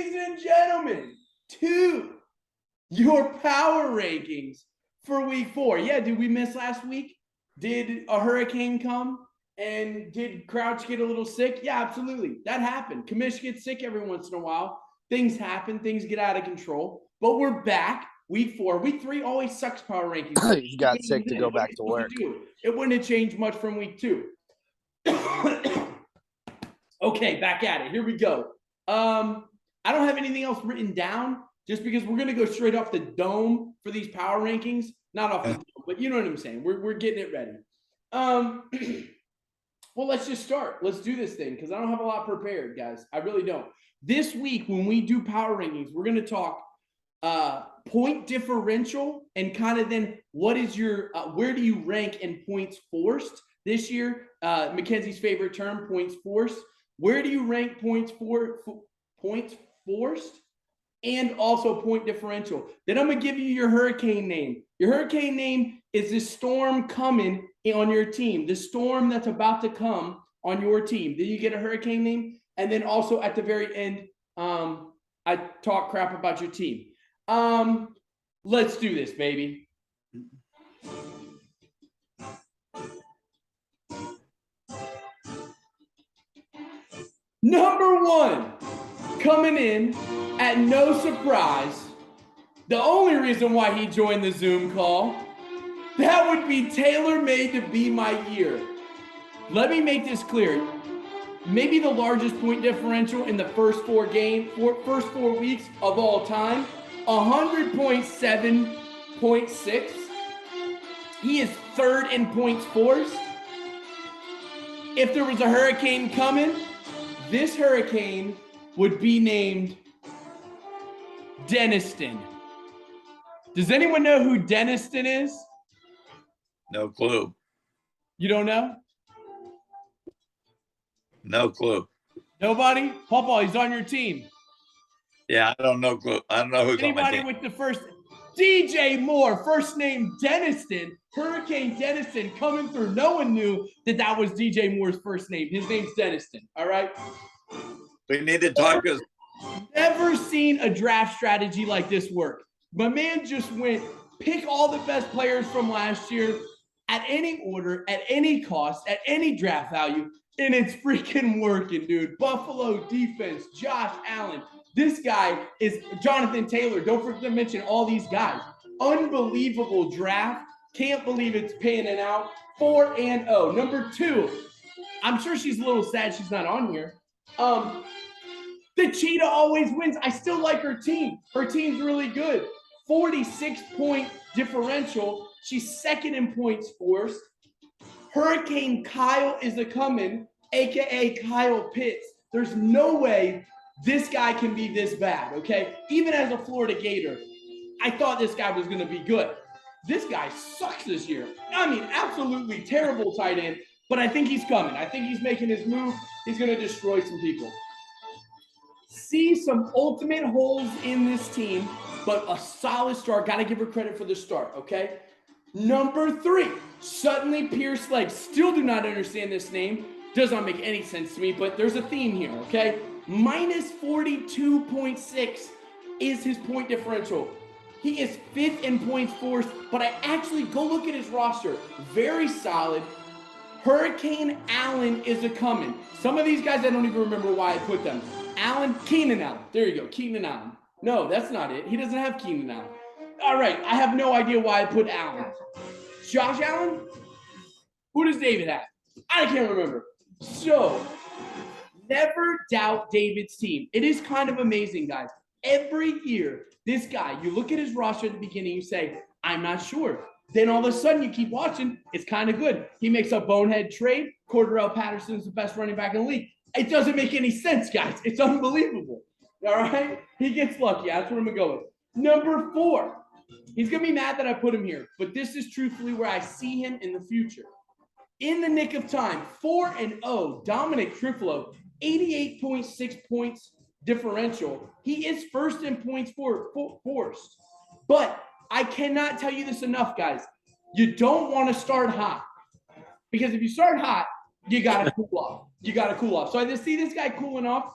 ladies and gentlemen, to your power rankings for week 4. Yeah, did we miss last week? Did a hurricane come? And did Crouch get a little sick? Yeah, absolutely. That happened. Kamish gets sick every once in a while. Things happen. Things get out of control. But we're back. Week 4. Week 3 always sucks power rankings. You got sick to go back to work. It wouldn't have changed much from week 2. Okay, back at it. Here we go. I don't have anything else written down just because we're going to go straight off the dome for these power rankings. Not off the dome, but you know what I'm saying. We're getting it ready. Well, let's just start. Let's do this thing because I don't have a lot prepared, guys. I really don't. This week, when we do power rankings, we're going to talk point differential and kind of then what is your where do you rank in points forced this year? Mackenzie's favorite term, points forced. Where do you rank points forced and also point differential? Then I'm going to give you your hurricane name. Your hurricane name is the storm coming on your team, the storm that's about to come on your team. Then you get a hurricane name. And then also at the very end, I talk crap about your team. Let's do this, baby. Number 1, coming in at no surprise, the only reason why he joined the Zoom call, that would be tailor-made to be my year. Let me make this clear. Maybe the largest point differential in the first 4 weeks of all time, 100.7.6. He is 3rd in points forced. If there was a hurricane coming, this hurricane would be named Deniston. Does anyone know who Deniston is? No clue. You don't know? No clue. Nobody? Pawpaw, he's on your team. Yeah, I don't know. I don't know who's Anybody on my team. with the first DJ Moore, first name Deniston, Hurricane Deniston coming through. No one knew that was DJ Moore's first name. His name's Deniston. All right. We need to talk. Never seen a draft strategy like this work. My man just went pick all the best players from last year at any order, at any cost, at any draft value, and it's freaking working, dude. Buffalo defense, Josh Allen. This guy is Jonathan Taylor. Don't forget to mention all these guys. Unbelievable draft. Can't believe it's panning out. 4-0. Number 2, I'm sure she's a little sad she's not on here. The cheetah always wins. I still like her team. Her team's really good. 46-point differential. She's 2nd in points forced. Hurricane Kyle is a coming, a.k.a. Kyle Pitts. There's no way this guy can be this bad, okay? Even as a Florida Gator, I thought this guy was going to be good. This guy sucks this year. I mean, absolutely terrible tight end, but I think he's coming. I think he's making his move. He's going to destroy some people. See some ultimate holes in this team, but a solid start. Got to give her credit for the start, okay? Number 3, Suddenly Pierce Leg. Still do not understand this name. Does not make any sense to me, but there's a theme here, okay? Minus 42.6 is his point differential. He is 5th in points forced, but I actually go look at his roster. Very solid. Hurricane Allen is a coming. Some of these guys, I don't even remember why I put them. Keenan Allen. There you go, Keenan Allen. No, that's not it. He doesn't have Keenan Allen. All right, I have no idea why I put Allen. Josh Allen? Who does David have? I can't remember. So, never doubt David's team. It is kind of amazing, guys. Every year, this guy, you look at his roster at the beginning, you say, I'm not sure. Then all of a sudden, you keep watching, it's kind of good. He makes a bonehead trade. Cordarrelle Patterson's the best running back in the league. It doesn't make any sense, guys. It's unbelievable. All right? He gets lucky. That's what I'm going to go with. Number 4. He's going to be mad that I put him here, but this is truthfully where I see him in the future. In the nick of time, 4-0, Dominic Trufalo, 88.6 points differential. He is 1st in points forced. But I cannot tell you this enough, guys. You don't want to start hot. Because if you start hot, you got to cool off. So I just see this guy cooling off.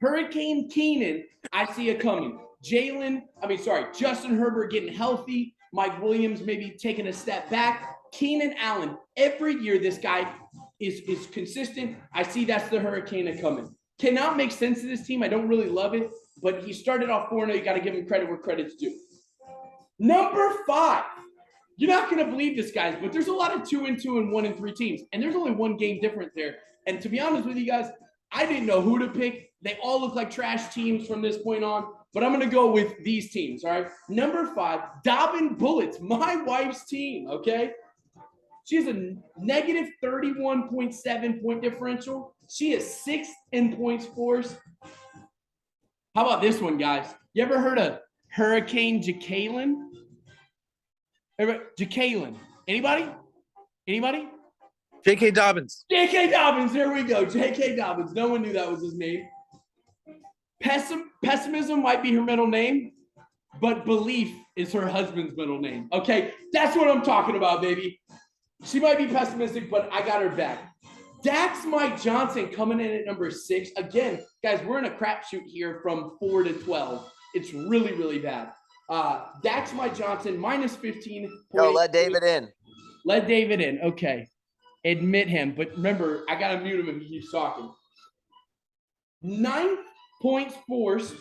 Hurricane Keenan, I see it coming. Justin Herbert getting healthy. Mike Williams maybe taking a step back. Keenan Allen, every year this guy is consistent. I see that's the Hurricane coming. Cannot make sense of this team. I don't really love it, but he started off 4-0. You got to give him credit where credit's due. Number 5. You're not going to believe this, guys, but there's a lot of 2-2 and 1-3 teams, and there's only one game difference there. And to be honest with you guys, I didn't know who to pick. They all look like trash teams from this point on, but I'm going to go with these teams, all right? Number 5, Dobbin Bullets, my wife's team, okay? She has a negative 31.7 point differential. She is 6th in points forced. How about this one, guys? You ever heard of Hurricane Jacalyn? Jacalyn. Anybody? Anybody? J.K. Dobbins. J.K. Dobbins. There we go. J.K. Dobbins. No one knew that was his name. Pessimism might be her middle name, but belief is her husband's middle name. Okay, that's what I'm talking about, baby. She might be pessimistic, but I got her back. Dax Mike Johnson coming in at number 6. Again, guys, we're in a crapshoot here from 4 to 12. It's really, really bad. Dax Mike Johnson, minus 15. Yo, let David in. Let David in. Okay. Admit him. But remember, I got to mute him if he keeps talking. 9 points forced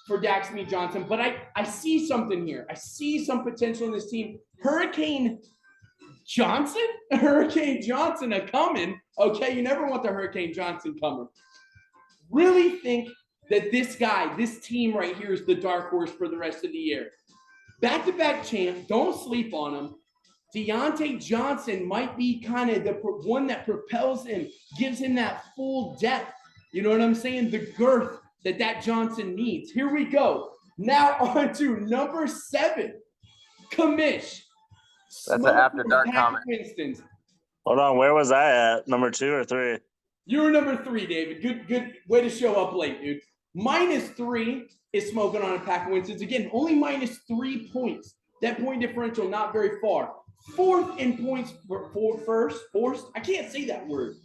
for Dax Mike Johnson. But I see something here. I see some potential in this team. Hurricane Johnson a coming. Okay, you never want the Hurricane Johnson coming. Really think that this team right here is the dark horse for the rest of the year. Back-to-back champ, don't sleep on him. Deontay Johnson might be kind of the one that propels him, gives him that full depth. You know what I'm saying? The girth that Johnson needs. Here we go. Now on to number 7, Kamish. That's an after dark comment. Winston's. Hold on, where was I at? Number 2 or 3? You were number 3, David. Good way to show up late, dude. Minus 3 is smoking on a pack of Winston's. Again, only minus 3 points. That point differential not very far. 4th in points forced. I can't say that word.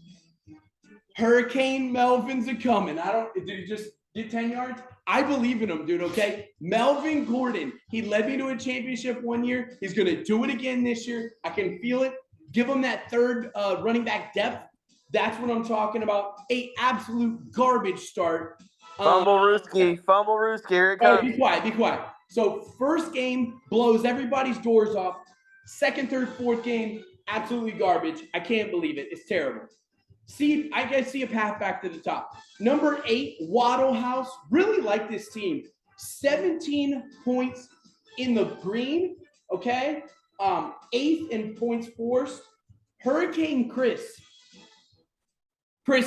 Hurricane Melvin's a coming. Did he just get 10 yards? I believe in him, dude, okay? Melvin Gordon, he led me to a championship one year. He's going to do it again this year. I can feel it. Give him that third running back depth. That's what I'm talking about. A absolute garbage start. Fumble Rooski, here it comes. Be quiet. So first game blows everybody's doors off. Second, third, fourth game, absolutely garbage. I can't believe it. It's terrible. I guess see a path back to the top. Number 8, Waddle House. Really like this team. 17 points in the green, okay? 8th in points forced. Hurricane Chris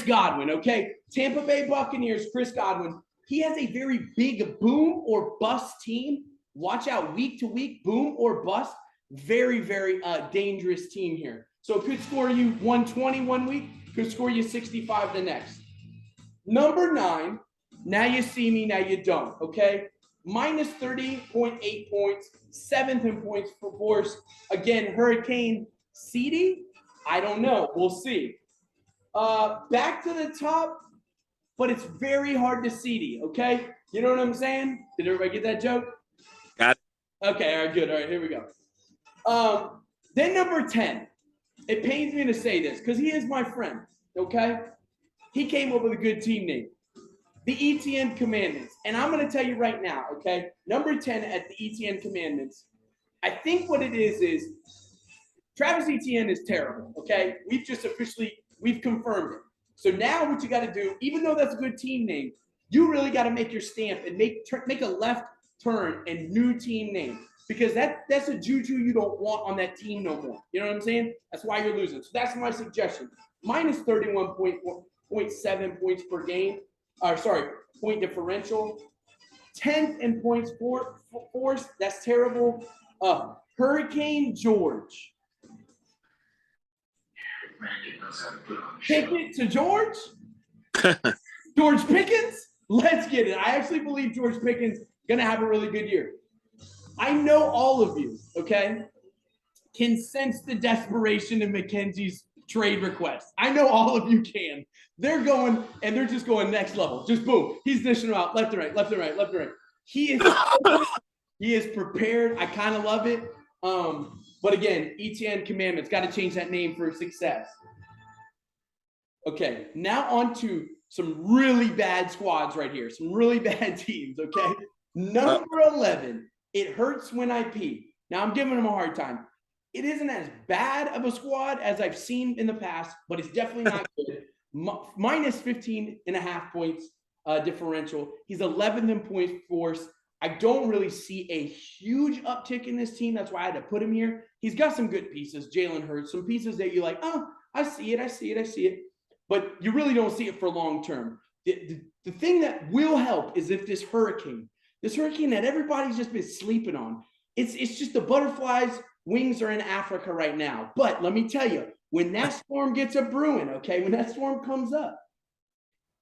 Godwin, okay? Tampa Bay Buccaneers, Chris Godwin. He has a very big boom or bust team. Watch out, week to week, boom or bust. Very, very dangerous team here. So it could score you 120 one week, could score you 65 the next. Number 9, now you see me, now you don't, okay? Minus 30.8 points, 7th in points for force. Again, Hurricane CD, I don't know. We'll see. Back to the top, but it's very hard to CD, okay? You know what I'm saying? Did everybody get that joke? Got it. Okay, all right, good. All right, here we go. Then number 10. It pains me to say this because he is my friend, okay? He came up with a good team name. The ETN Commandments. And I'm going to tell you right now, okay? Number 10 at the ETN Commandments. I think what it is Travis Etienne is terrible, okay? We've confirmed it. So now what you got to do, even though that's a good team name, you really got to make your stamp and make a left turn and new team name. Because that's a juju you don't want on that team no more. You know what I'm saying? That's why you're losing. So that's my suggestion. Minus 31.7 points per game. Point differential. 10th in points forced. That's terrible. Hurricane George. Pickett to George? George Pickens? Let's get it. I actually believe George Pickens going to have a really good year. I know all of you, okay, can sense the desperation in Mackenzie's trade requests. I know all of you can. They're going and they're just going next level. Just boom. He's dishing them out left and right, left and right, left and right. He is prepared. I kind of love it. But again, ETN Commandments, got to change that name for success. Okay, now on to some really bad squads right here. Some really bad teams, okay? Number 11, it hurts when I pee. Now I'm giving them a hard time. It isn't as bad of a squad as I've seen in the past, but it's definitely not good. Minus 15.5 points differential. He's 11th in points force. I don't really see a huge uptick in this team. That's why I had to put him here. He's got some good pieces. Jalen Hurts, some pieces that you're like, oh, I see it. But you really don't see it for long term. The thing that will help is if this hurricane that everybody's just been sleeping on, it's just the butterflies' wings are in Africa right now. But let me tell you, when that storm gets a brewing, okay, when that storm comes up,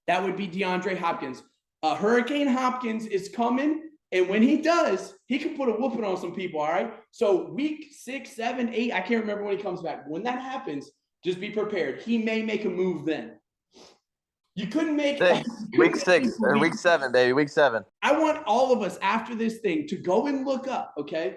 that would be DeAndre Hopkins. Hurricane Hopkins is coming. And when he does, he can put a whooping on some people, all right? So week 6, 7, 8, I can't remember when he comes back. When that happens, just be prepared. He may make a move then. You couldn't make week 6 or week 7, baby. Week 7. I want all of us after this thing to go and look up, okay,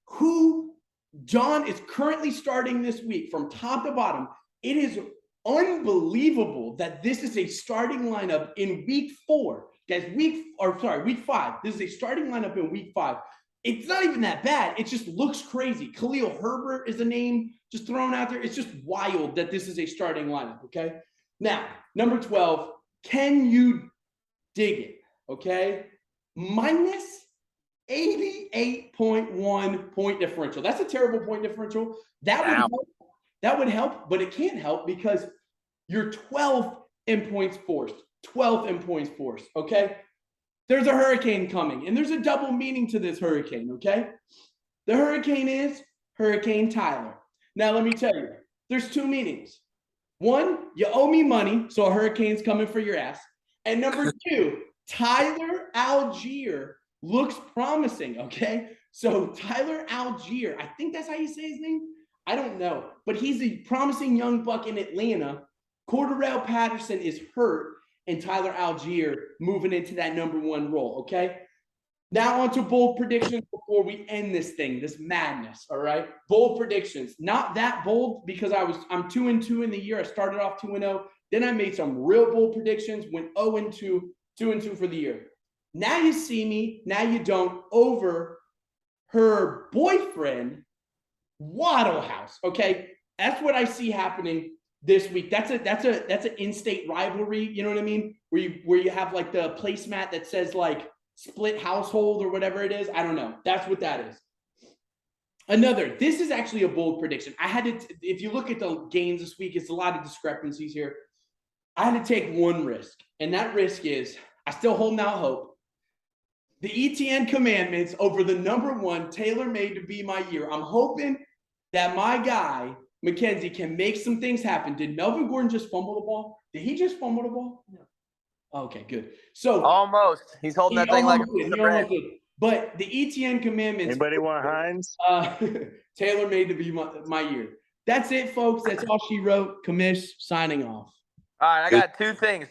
who John is currently starting this week from top to bottom. It is unbelievable that this is a starting lineup in week 4. Guys, week 5. This is a starting lineup in week 5. It's not even that bad. It just looks crazy. Khalil Herbert is a name just thrown out there. It's just wild that this is a starting lineup, okay? Now, number 12, can you dig it, okay? Minus 88.1 point differential. That's a terrible point differential. That would help, but it can't help because you're 12th in points forced. 12th in points forced, okay? There's a hurricane coming, and there's a double meaning to this hurricane, okay? The hurricane is Hurricane Tyler. Now, let me tell you, there's 2 meanings. One, you owe me money, so a hurricane's coming for your ass. And number 2, Tyler Algier looks promising, okay? So Tyler Algier, I think that's how you say his name. I don't know, but he's a promising young buck in Atlanta. Cordarrelle Patterson is hurt, and Tyler Algier moving into that number 1 role, okay? Now on to bold predictions before we end this thing, this madness, all right? Bold predictions. Not that bold because I'm 2-2 in the year. I started off 2-0. Then I made some real bold predictions, went 0-2, 2-2 for the year. Now you see me, now you don't, over her boyfriend, Waddle House, okay? That's what I see happening this week. That's an in-state rivalry, you know what I mean? Where you have like the placemat that says like split household or whatever it is. I don't know. That's what that is. This is actually a bold prediction. I had to, if you look at the games this week, it's a lot of discrepancies here. I had to take one risk, and that risk is I still holding out hope. The ETN Commandments over the number 1 tailor-made to be my year. I'm hoping that my guy Mackenzie can make some things happen. Did Melvin Gordon just fumble the ball? Did he just fumble the ball? No. Okay, good. So almost. He's holding that thing like a piece of bread. But the ETN Commandments. Anybody want Hines? Tailor made to be my year. That's it, folks. That's all she wrote. Commish signing off. All right, I got 2 things.